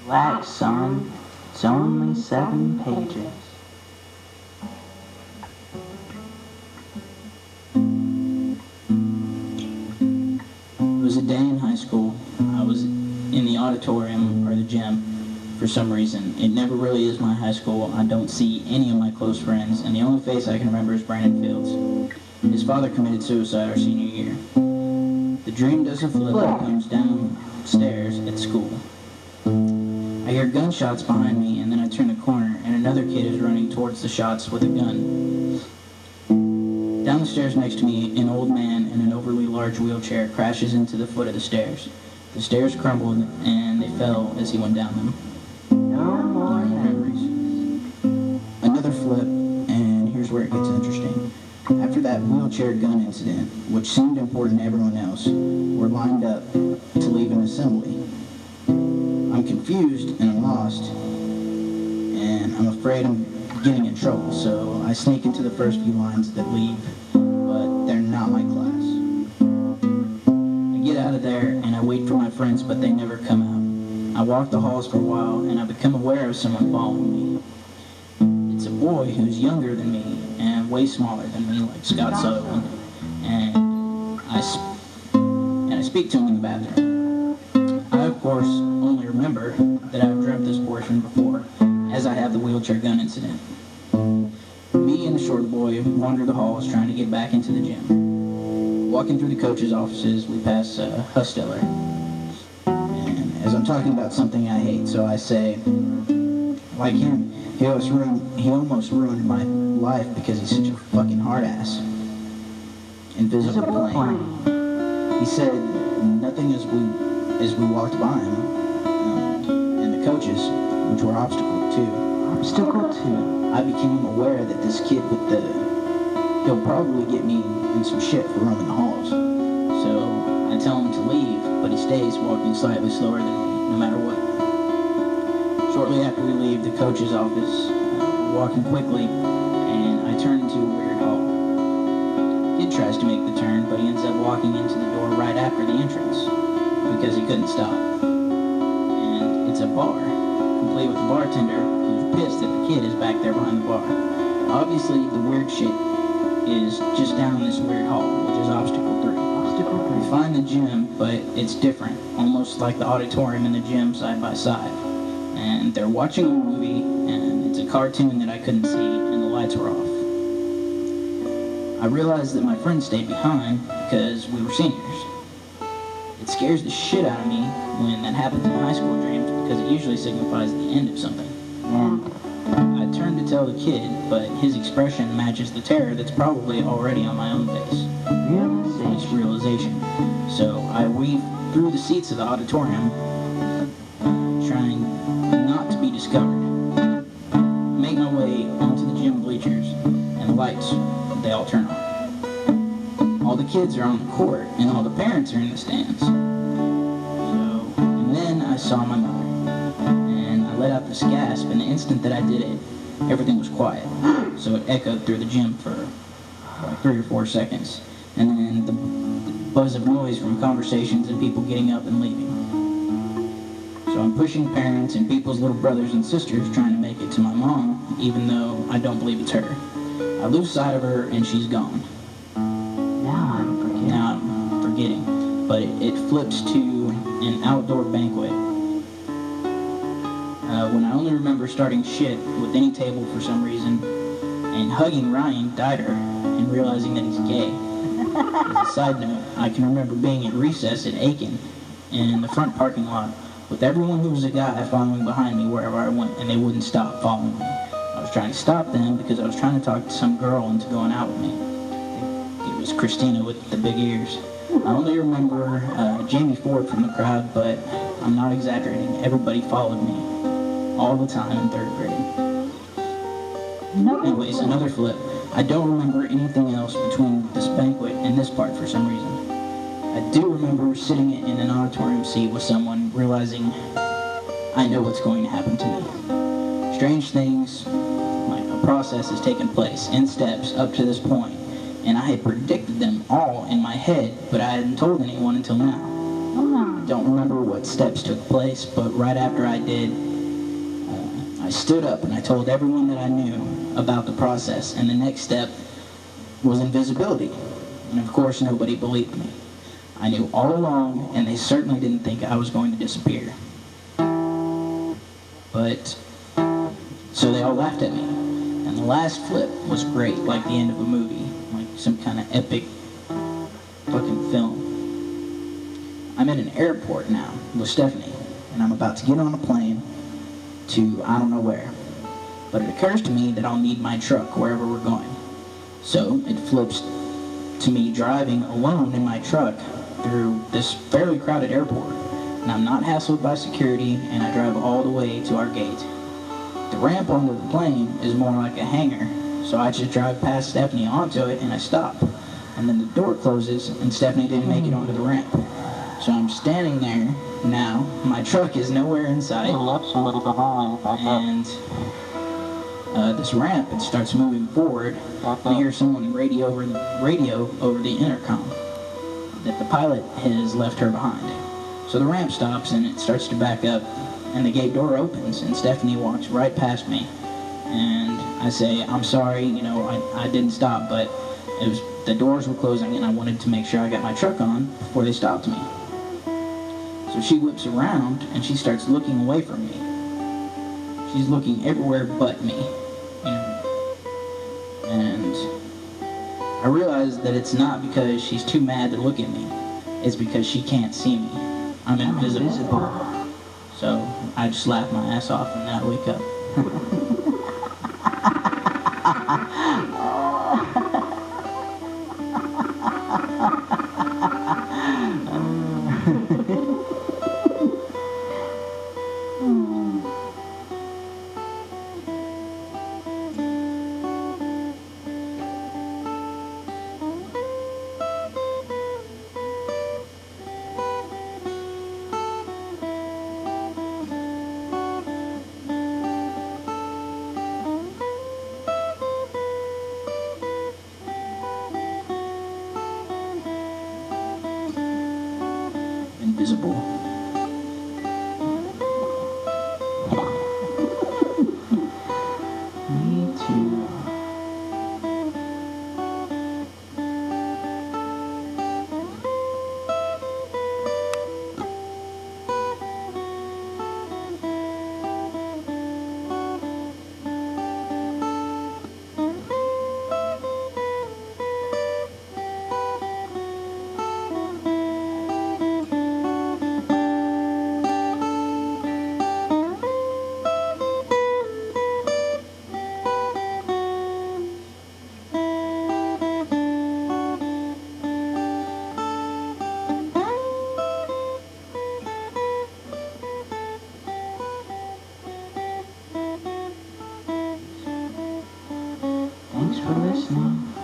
Relax, son. It's only 7 pages. It was a day in high school. I was in the auditorium or the gym for some reason. It never really is my high school. I don't see any of my close friends, and the only face I can remember is Brandon Fields. His father committed suicide our senior year. The dream doesn't flip when it comes downstairs at school. I hear gunshots behind me, and then I turn the corner, and another kid is running towards the shots with a gun. Down the stairs next to me, an old man in an overly large wheelchair crashes into the foot of the stairs. The stairs crumbled, and they fell as he went down them. No more memories. Another flip, and here's where it gets interesting. After that wheelchair gun incident, which seemed important to everyone else, we're lined up to leave an assembly. I'm confused and I'm lost, and I'm afraid I'm getting in trouble, so I sneak into the first few lines that leave, but they're not my class. I get out of there and I wait for my friends, but they never come out. I walk the halls for a while, and I become aware of someone following me. It's a boy who's younger than me and way smaller than me, like Scott Sutherland, and I speak to him in the bathroom. I, of course, only remember that I've dreamt this portion before, as I have the wheelchair gun incident. Me and the short boy wander the halls trying to get back into the gym. Walking through the coach's offices, we pass Husteller. And as I'm talking about something I hate, so I say, like him, he almost ruined my life because he's such a fucking hard ass. Invisible plane. He said nothing as we walked by him, and the coaches, which were obstacle too. I became aware that this kid he'll probably get me in some shit for roaming the halls. So I tell him to leave, but he stays, walking slightly slower than me, no matter what. Shortly after we leave the coach's office, we're walking quickly, and I turn into a weird hall. Kid tries to make the turn, but he ends up walking into the door right after the entrance, because he couldn't stop. And it's a bar, complete with a bartender who's pissed that the kid is back there behind the bar. Obviously, the weird shit is just down this weird hall, which is obstacle 3. We find the gym, but it's different, almost like the auditorium and the gym side by side. And they're watching a movie, and it's a cartoon that I couldn't see, and the lights were off. I realized that my friends stayed behind because we were seniors. It scares the shit out of me when that happens in high school dreams, because it usually signifies the end of something. I turned to tell the kid, but his expression matches the terror that's probably already on my own face. It's realization. So I weave through the seats of the auditorium, trying not to be discovered. Make my way onto the gym bleachers, and the lights, they all turn on. All the kids are on the court, and all the parents are in the stands. And then I saw my mother, and I let out this gasp, and the instant that I did it, everything was quiet. So it echoed through the gym for like 3 or 4 seconds, and then the buzz of noise from conversations and people getting up and leaving. So I'm pushing parents and people's little brothers and sisters trying to make it to my mom, even though I don't believe it's her. I lose sight of her, and she's gone. Now I'm forgetting. But it flips to an outdoor banquet. When I only remember starting shit with any table for some reason, and hugging Ryan Dieter and realizing that he's gay. As a side note, I can remember being at recess at Aiken in the front parking lot with everyone who was a guy following behind me wherever I went, and they wouldn't stop following me. I was trying to stop them because I was trying to talk to some girl into going out with me. It was Christina with the big ears. I only remember Jamie Ford from the crowd, but I'm not exaggerating. Everybody followed me all the time in 3rd grade. Anyways, another flip. I don't remember anything else between this banquet and this part for some reason. I do remember sitting in an auditorium seat with someone, realizing I know what's going to happen to me. Strange things, like a process has taken place in steps up to this point, and I had predicted them all in my head, but I hadn't told anyone until now. don't remember what steps took place, but right after I did, I stood up and I told everyone that I knew about the process, and the next step was invisibility. And of course, nobody believed me. I knew all along, and they certainly didn't think I was going to disappear. But, so they all laughed at me. And the last flip was great, like the end of a movie, like some kind of epic fucking film. I'm in an airport now with Stephanie, and I'm about to get on a plane to I don't know where. But it occurs to me that I'll need my truck wherever we're going. So it flips to me driving alone in my truck through this fairly crowded airport. And I'm not hassled by security, and I drive all the way to our gate. The ramp onto the plane is more like a hangar, so I just drive past Stephanie onto it and I stop. And then the door closes and Stephanie didn't make it onto the ramp. So I'm standing there now, my truck is nowhere in sight, and this ramp, it starts moving forward, and I hear someone radio over the intercom that the pilot has left her behind. So the ramp stops and it starts to back up, and the gate door opens, and Stephanie walks right past me. And I say, I'm sorry, you know, I didn't stop, but the doors were closing and I wanted to make sure I got my truck on before they stopped me. So she whips around and she starts looking away from me. She's looking everywhere but me. You know? And I realize that it's not because she's too mad to look at me. It's because she can't see me. I'm invisible. So I just laugh my ass off and then I wake up. Invisible. Me too. Thanks for listening.